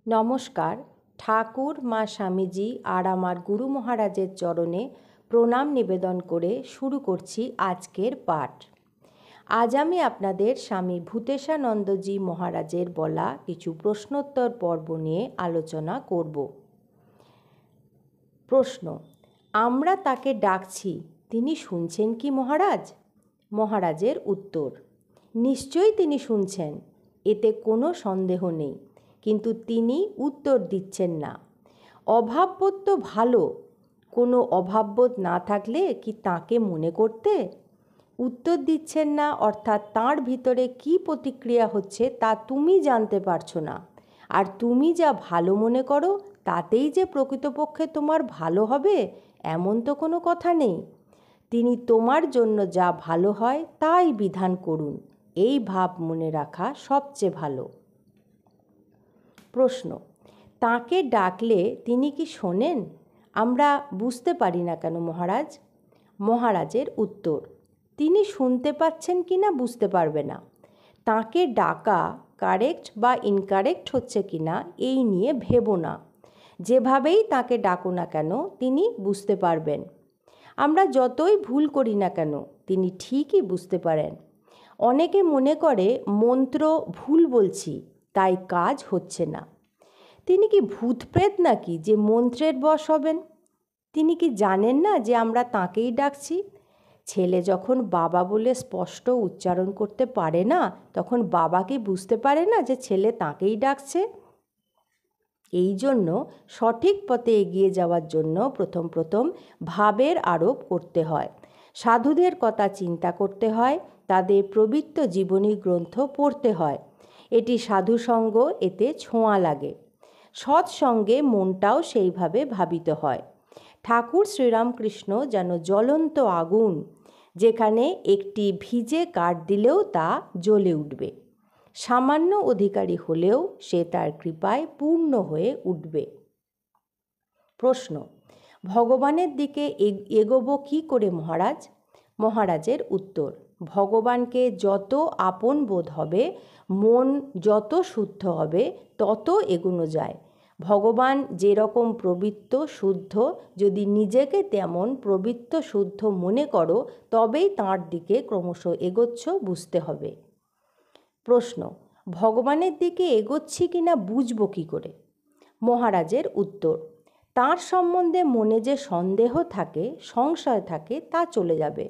নমস্কার। ঠাকুর, মা স্বামীজি আর আমার গুরু মহারাজের চরণে প্রণাম নিবেদন করে শুরু করছি আজকের পাঠ। আজ আমি আপনাদের স্বামী ভূতেশানন্দজি মহারাজের বলা কিছু প্রশ্নোত্তর পর্ব নিয়ে আলোচনা করব। প্রশ্ন: আমরা তাকে ডাকছি, তিনি শুনছেন কি মহারাজ? মহারাজের উত্তর: নিশ্চয়ই তিনি শুনছেন, এতে কোনো সন্দেহ নেই, কিন্তু তিনি উত্তর দিচ্ছেন না। অভাববোধ তো ভালো, কোনো অভাববোধ না থাকলে কি তাকে মনে করতে? উত্তর দিচ্ছেন না অর্থাৎ তাঁর ভিতরে কি প্রতিক্রিয়া হচ্ছে তা তুমি জানতে পারছো না। আর তুমি যা ভালো মনে করো তাতেই যে প্রকৃতপক্ষে তোমার ভালো হবে এমন তো কোনো কথা নেই। তিনি তোমার জন্য যা ভালো হয় তাই বিধান করুন, এই ভাব মনে রাখা সবচেয়ে ভালো। প্রশ্ন: তাঁকে ডাকলে তিনি কি শোনেন? আমরা বুঝতে পারি না কেন মহারাজ? মহারাজের উত্তর: তিনি শুনতে পাচ্ছেন কি না বুঝতে পারবে না। তাঁকে ডাকা কারেক্ট বা ইনকারেক্ট হচ্ছে কি না এই নিয়ে ভেবো না। যেভাবেই তাঁকে ডাকো না কেন তিনি বুঝতে পারবেন। আমরা যতই ভুল করি না কেন তিনি ঠিকই বুঝতে পারেন। অনেকে মনে করে মন্ত্র ভুল বলছি তাই কাজ হচ্ছে না। তিনি কি ভূতপ্রেত নাকি যে মন্ত্রের বশ হবেন? তিনি কি জানেন না যে আমরা তাঁকেই ডাকছি? ছেলে যখন বাবা বলে স্পষ্ট উচ্চারণ করতে পারে না তখন বাবা কি বুঝতে পারে না যে ছেলে তাঁকেই ডাকছে? এই জন্য সঠিক পথে এগিয়ে যাওয়ার জন্য প্রথম ভাবের আরোপ করতে হয়, সাধুদের কথা চিন্তা করতে হয়, তাদের প্রবৃত্ত জীবনী গ্রন্থ পড়তে হয়। এটি সাধুসঙ্গ, এতে ছোঁয়া লাগে। সৎসঙ্গে মনটাও সেইভাবে ভাবিত হয়। ঠাকুর শ্রীরামকৃষ্ণ যেন জ্বলন্ত আগুন, যেখানে একটি ভিজে কাঠ দিলেও তা জ্বলে উঠবে। সামান্য অধিকারী হলেও সে তার কৃপায় পূর্ণ হয়ে উঠবে। প্রশ্ন: ভগবানের দিকে এগোবো কী করে মহারাজ? মহারাজের উত্তর: ভগবানকে যত আপন বোধ হবে, মন যত শুদ্ধ হবে, তত এগোনো যায়। ভগবান যেরকম প্রবৃত্ত শুদ্ধ, যদি নিজেকে তেমন প্রবৃত্ত শুদ্ধ মনে করো তবেই তাঁর দিকে ক্রমশ এগোচ্ছ বুঝতে হবে। প্রশ্ন: ভগবানের দিকে এগোচ্ছি কিনা বুঝবো কী করে? মহারাজের উত্তর: তাঁর সম্বন্ধে মনে যে সন্দেহ থাকে, সংশয় থাকে, তা চলে যাবে।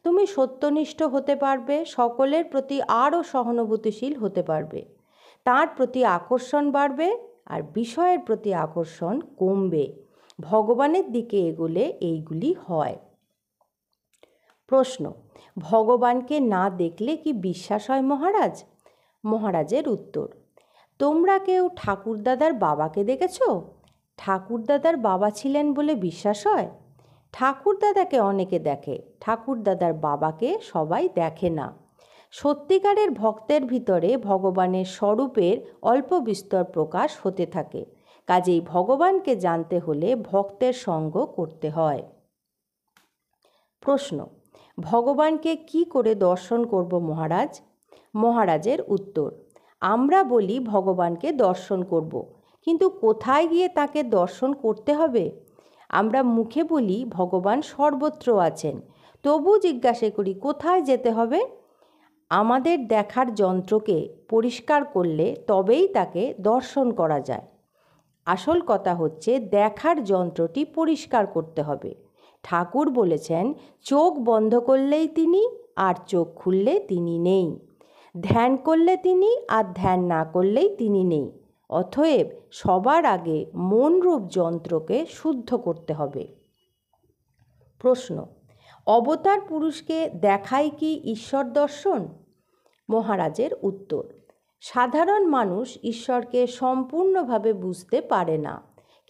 তুমি সত্যনিষ্ঠ হতে পারবে, সকলের প্রতি আরও সহানুভূতিশীল হতে পারবে। তাঁর প্রতি আকর্ষণ বাড়বে আর বিষয়ের প্রতি আকর্ষণ কমবে। ভগবানের দিকে এগোলে এইগুলি হয়। প্রশ্ন: ভগবানকে না দেখলে কি বিশ্বাস হয় মহারাজ? মহারাজের উত্তর: তোমরা কেউ ঠাকুরদাদার বাবাকে দেখেছ? ঠাকুরদাদার বাবা ছিলেন বলে বিশ্বাস হয়? ঠাকুরদাদাকে অনেকে দেখে, ঠাকুরদাদার বাবাকে সবাই দেখে না। সত্যিকারের ভক্তের ভিতরে ভগবানের স্বরূপের অল্প বিস্তর প্রকাশ হতে থাকে। কাজেই ভগবানকে জানতে হলে ভক্তের সঙ্গ করতে হয়। প্রশ্ন: ভগবানকে কি করে দর্শন করব মহারাজ? মহারাজের উত্তর: আমরা বলি ভগবানকে দর্শন করব, কিন্তু কোথায় গিয়ে তাকে দর্শন করতে হবে? আমরা মুখে বলি ভগবান সর্বত্র আছেন, তবু জিজ্ঞাসা করি কোথায় যেতে হবে? আমাদের দেখার যন্ত্রকে পরিষ্কার করলে তবেই তাকে দর্শন করা যায়। আসল কথা হচ্ছে দেখার যন্ত্রটি পরিষ্কার করতে হবে। ঠাকুর বলেছেন, চোখ বন্ধ করলেই তিনি, আর চোখ খুললে তিনি নেই। ধ্যান করলে তিনি, আর ধ্যান না করলেই তিনি নেই। অতএব সবার আগে মনরূপ যন্ত্রকে শুদ্ধ করতে হবে। প্রশ্ন: অবতার পুরুষকে দেখায় কি ঈশ্বর দর্শন? মহারাজের উত্তর: সাধারণ মানুষ ঈশ্বরকে সম্পূর্ণভাবে বুঝতে পারে না,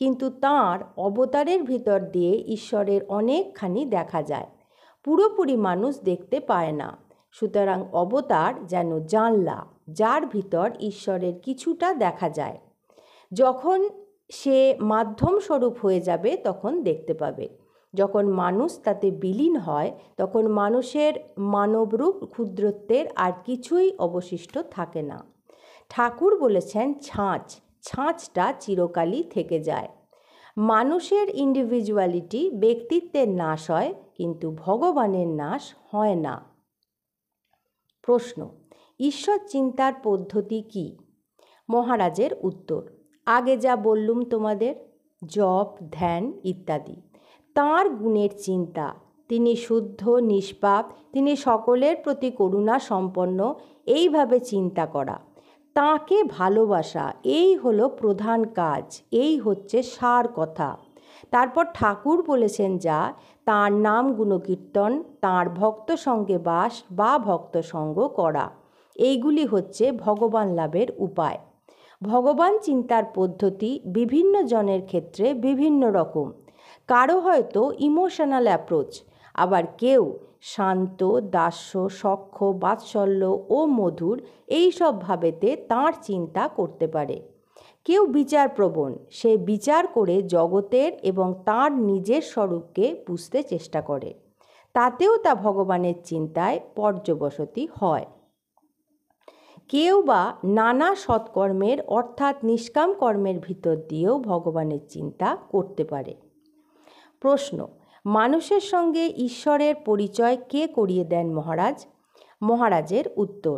কিন্তু তাঁর অবতারের ভিতর দিয়ে ঈশ্বরের অনেকখানি দেখা যায়। পুরোপুরি মানুষ দেখতে পায় না। সুতরাং অবতার যেন জানলা, যার ভিতর ঈশ্বরের কিছুটা দেখা যায়। যখন সে মাধ্যম স্বরূপ হয়ে যাবে তখন দেখতে পাবে। যখন মানুষ তাতে বিলীন হয় তখন মানুষের মানবরূপ ক্ষুদ্রত্বের আর কিছুই অবশিষ্ট থাকে না। ঠাকুর বলেছেন ছাঁচ, ছাঁচটা চিরকালই থেকে যায়। মানুষের ইন্ডিভিজুয়ালিটি, ব্যক্তিত্বের নাশ হয়, কিন্তু ভগবানের নাশ হয় না। প্রশ্ন, ঈশ্বর চিন্তার পদ্ধতি কী? মহারাজের উত্তর, আগে যা বললুম তোমাদের, জপ, ধ্যান ইত্যাদি। তাঁর গুণের চিন্তা, তিনি শুদ্ধ, নিষ্পাপ, তিনি সকলের প্রতি করুণা সম্পন্ন, এইভাবে চিন্তা করা, তাঁকে ভালোবাসা, এই হলো প্রধান কাজ, এই হচ্ছে সার কথা। তারপর ঠাকুর বলেছেন যা, তাঁর নাম গুণকীর্তন, তাঁর ভক্ত সঙ্গে বাস বা ভক্ত সঙ্গ করা, এইগুলি হচ্ছে ভগবান লাভের উপায়। ভগবান চিন্তার পদ্ধতি বিভিন্ন জনের ক্ষেত্রে বিভিন্ন রকম। কারো হয়তো ইমোশনাল অ্যাপ্রোচ, আবার কেউ শান্ত, দাস্য, সখ্য, বাৎসল্য ও মধুর, এই সব ভাবেতে তাঁর চিন্তা করতে পারে। কেউ বিচারপ্রবণ, সে বিচার করে জগতের এবং তাঁর নিজের স্বরূপকে বুঝতে চেষ্টা করে, তাতেও তা ভগবানের চিন্তায় পর্যবসতি হয়। কেউ বা নানা সৎকর্মের অর্থাৎ নিষ্কাম কর্মের ভিতর দিয়েও ভগবানের চিন্তা করতে পারে। প্রশ্ন, মানুষের সঙ্গে ঈশ্বরের পরিচয় কে করিয়ে দেন মহারাজ? মহারাজের উত্তর,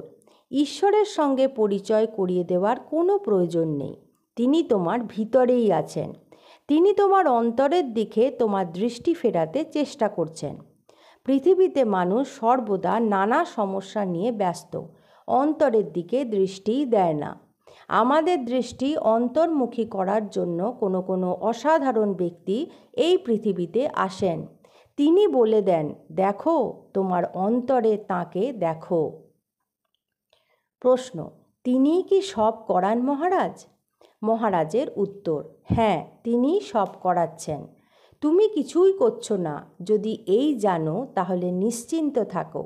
ঈশ্বরের সঙ্গে পরিচয় করিয়ে দেওয়ার কোনো প্রয়োজন নেই। তিনি তোমার ভিতরেই আছেন। তিনি তোমার অন্তরের দিকে তোমার দৃষ্টি ফেরাতে চেষ্টা করছেন। পৃথিবীতে মানুষ সর্বদা নানা সমস্যা নিয়ে ব্যস্ত, অন্তরের দিকে দৃষ্টিই দেয় না। আমাদের দৃষ্টি অন্তর্মুখী করার জন্য কোনো কোনো অসাধারণ ব্যক্তি এই পৃথিবীতে আসেন। তিনি বলে দেন, দেখো, তোমার অন্তরে তাঁকে দেখো। প্রশ্ন, তিনিই কি সব করান মহারাজ? মহারাজের উত্তর, হ্যাঁ, তিনিই সব করাচ্ছেন। তুমি কিছুই করছো না, যদি এই জানো তাহলে নিশ্চিন্ত থাকো,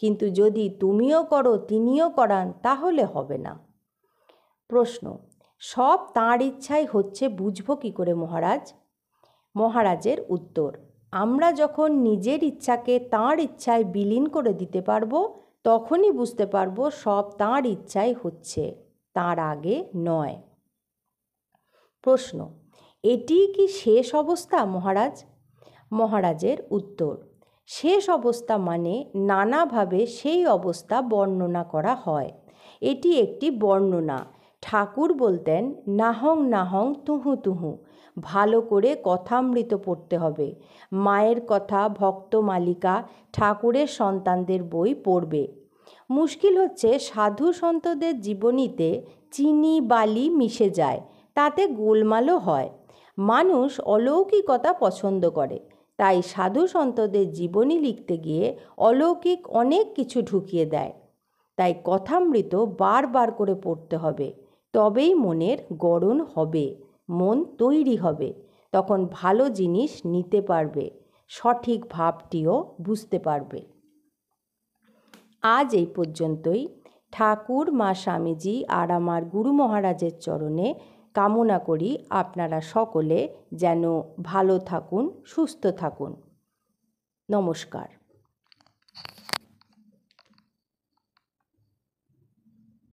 কিন্তু যদি তুমিও করো তিনিও করান তাহলে হবে না। প্রশ্ন, সব তাঁর ইচ্ছাই হচ্ছে বুঝবো কী করে মহারাজ? মহারাজের উত্তর, আমরা যখন নিজের ইচ্ছাকে তাঁর ইচ্ছায় বিলীন করে দিতে পারবো, তখনই বুঝতে পারবো সব তাঁর ইচ্ছাই হচ্ছে, তাঁর আগে নয়। প্রশ্ন, এটিই কি শেষ অবস্থা মহারাজ? মহারাজের উত্তর, শেষ অবস্থা মানে নানাভাবে সেই অবস্থা বর্ণনা করা হয়। এটি একটি বর্ণনা। ঠাকুর বলতেন, নাহং নাহং তুহু তুহু, ভালো করে কথামৃত পড়তে হবে। মায়ের কথা, ভক্ত মালিকা, ঠাকুরের সন্তানদের বই পড়বে। মুশকিল হচ্ছে সাধু সন্তদের জীবনীতে চিনি বালি মিশে যায়, তাতে গোলমালও হয়। মানুষ অলৌকিকতা পছন্দ করে, তাই সাধু সন্তদের জীবনী লিখতে গিয়ে অলৌকিক অনেক কিছু ঢুকিয়ে দেয়। তাই কথামৃত বারবার করে পড়তে হবে, তবেই মনের গড়ন হবে, মন তৈরি হবে, তখন ভালো জিনিস নিতে পারবে, সঠিক ভাবটিও বুঝতে পারবে। আজ এই পর্যন্তই। ঠাকুর, মা স্বামীজি আর আমার গুরু মহারাজের চরণে কামনা করি আপনারা সকলে যেন ভালো থাকুন, সুস্থ থাকুন। নমস্কার।